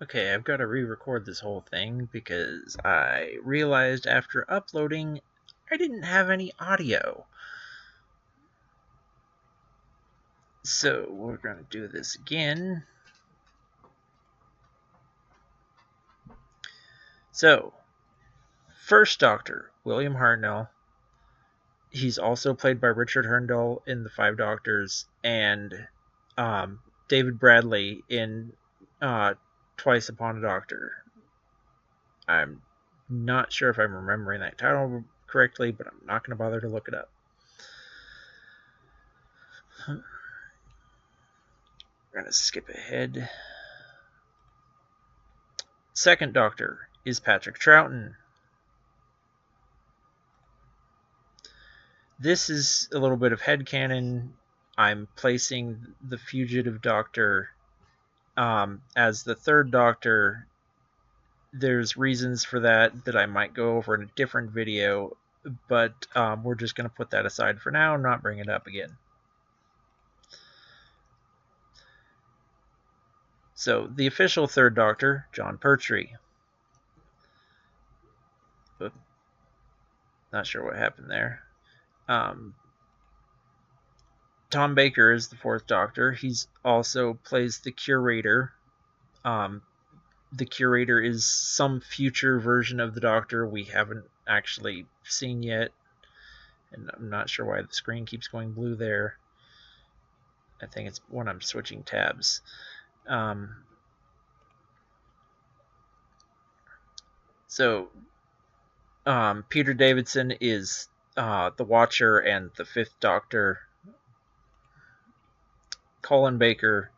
Okay, I've got to re-record this whole thing because I realized after uploading I didn't have any audio. So we're going to do this again. So, first Doctor, William Hartnell. He's also played by Richard Hurndall in The Five Doctors and David Bradley in Twice Upon a Doctor. I'm not sure if I'm remembering that title correctly, but I'm not going to bother to look it up. We're going to skip ahead. Second Doctor is Patrick Troughton. This is a little bit of headcanon. I'm placing the Fugative Doctor as the third Doctor. There's reasons for that I might go over in a different video, but we're just going to put that aside for now and not bring it up again. So, the official third Doctor, Jon Pertwee. Not sure what happened there. Tom Baker is the fourth Doctor. He's also plays the Curator. The Curator is some future version of the Doctor we haven't actually seen yet. And I'm not sure why the screen keeps going blue there. I think it's when I'm switching tabs. So, Peter Davidson is the Watcher and the fifth Doctor. Colin Baker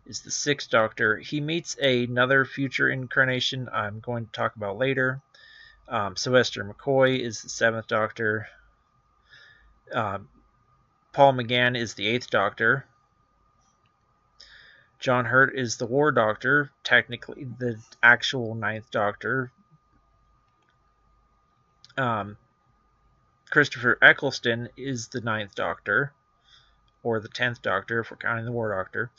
is the sixth Doctor. He meets another future incarnation I'm going to talk about later. Sylvester McCoy is the seventh Doctor. Paul McGann is the eighth Doctor. John Hurt is the War Doctor, technically the actual ninth Doctor. Christopher Eccolston is the ninth Doctor, or the 10th Doctor if we're counting the War Doctor.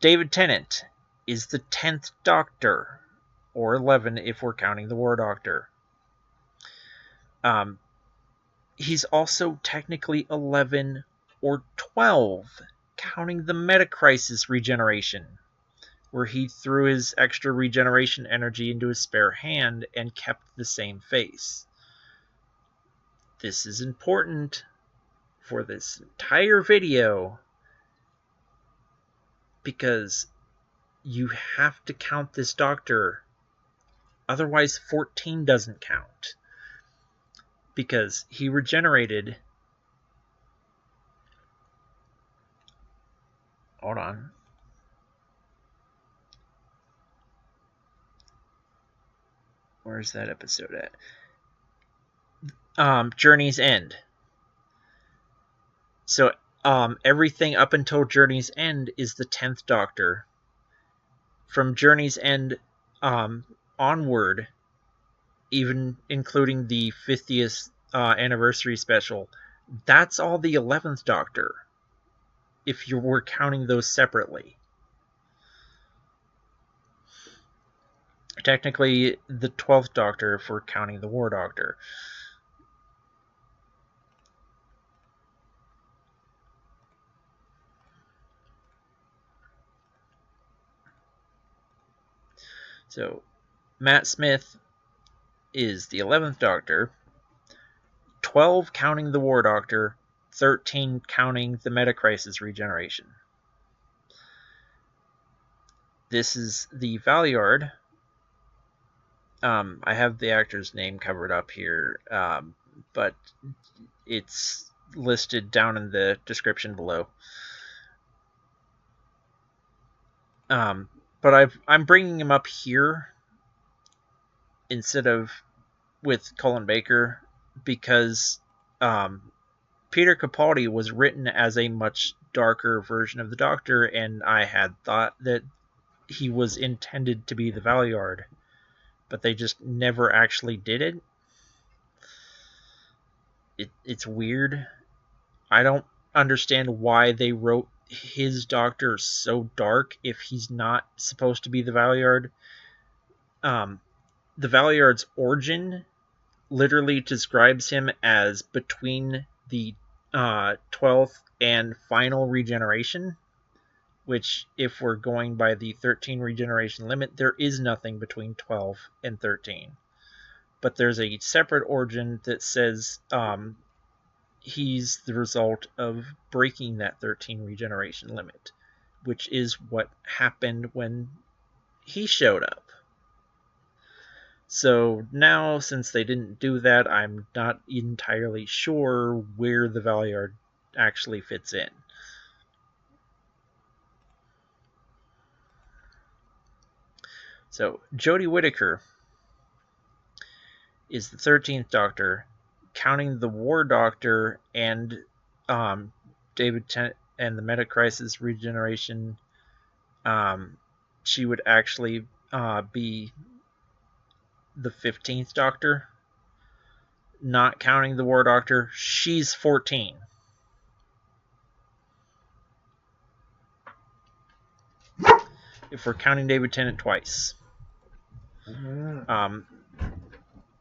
David Tennant is the 10th Doctor, or 11 if we're counting the War Doctor. He's also technically 11 or 12, counting the Metacrisis regeneration, where he threw his extra regeneration energy into his spare hand and kept the same face. This is important for this entire video because you have to count this Doctor, otherwise 14 doesn't count, because he regenerated. Hold on. Where's that episode at? Journey's End. So everything up until Journey's End is the 10th Doctor. From Journey's End onward, even including the 50th anniversary special, that's all the 11th Doctor, if you were counting those separately. Technically, the 12th Doctor if we're counting the War Doctor. So, Matt Smith is the 11th Doctor, 12 counting the War Doctor, 13 counting the Metacrisis regeneration. This is the Valeyard. I have the actor's name covered up here, but it's listed down in the description below. But I'm bringing him up here instead of with Colin Baker because Peter Capaldi was written as a much darker version of the Doctor, and I had thought that he was intended to be the Valeyard, but they just never actually did it. It's weird. I don't understand why they wrote his doctor so dark if he's not supposed to be the Valeyard. The Valeyard's origin literally describes him as between the 12th and final regeneration, which, if we're going by the 13 regeneration limit, there is nothing between 12 and 13. But there's a separate origin that says he's the result of breaking that 13 regeneration limit, which is what happened when he showed up. So now, since they didn't do that, I'm not entirely sure where the Valeyard actually fits in. So, Jodie Whittaker is the 13th Doctor, counting the War Doctor and David Tennant and the Meta-Crisis regeneration. She would actually be the 15th Doctor. Not counting the War Doctor, she's 14. If we're counting David Tennant twice.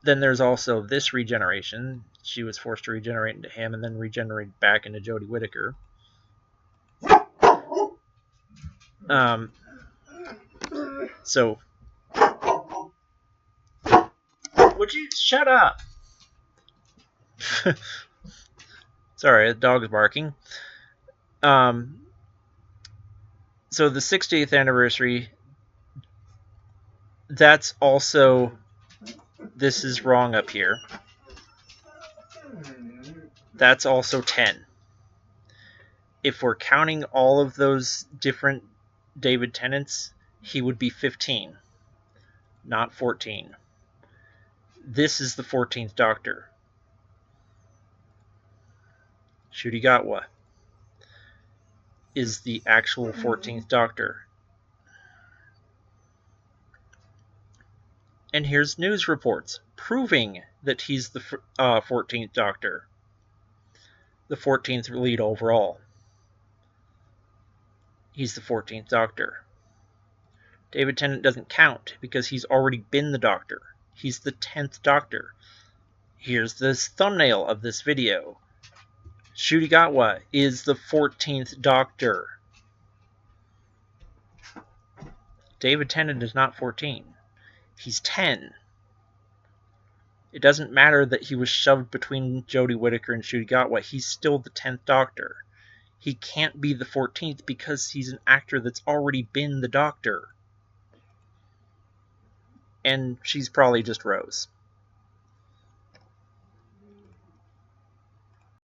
Then there's also this regeneration. She was forced to regenerate into him and then regenerate back into Jodie Whittaker. So, would you shut up? Sorry, the dog's barking. So the 60th anniversary, that's also, this is wrong up here. That's also 10. If we're counting all of those different David Tennants, he would be 15, not 14. This is the 14th Doctor. Ncuti Gatwa is the actual 14th Doctor. And here's news reports proving that he's the 14th Doctor. The 14th lead overall. He's the 14th Doctor. David Tennant doesn't count because he's already been the Doctor. He's the 10th Doctor. Here's this thumbnail of this video. Ncuti Gatwa is the 14th Doctor. David Tennant is not 14. He's 10. It doesn't matter that he was shoved between Jodie Whittaker and Ncuti Gatwa. He's still the 10th Doctor. He can't be the 14th because he's an actor that's already been the Doctor. And she's probably just Rose.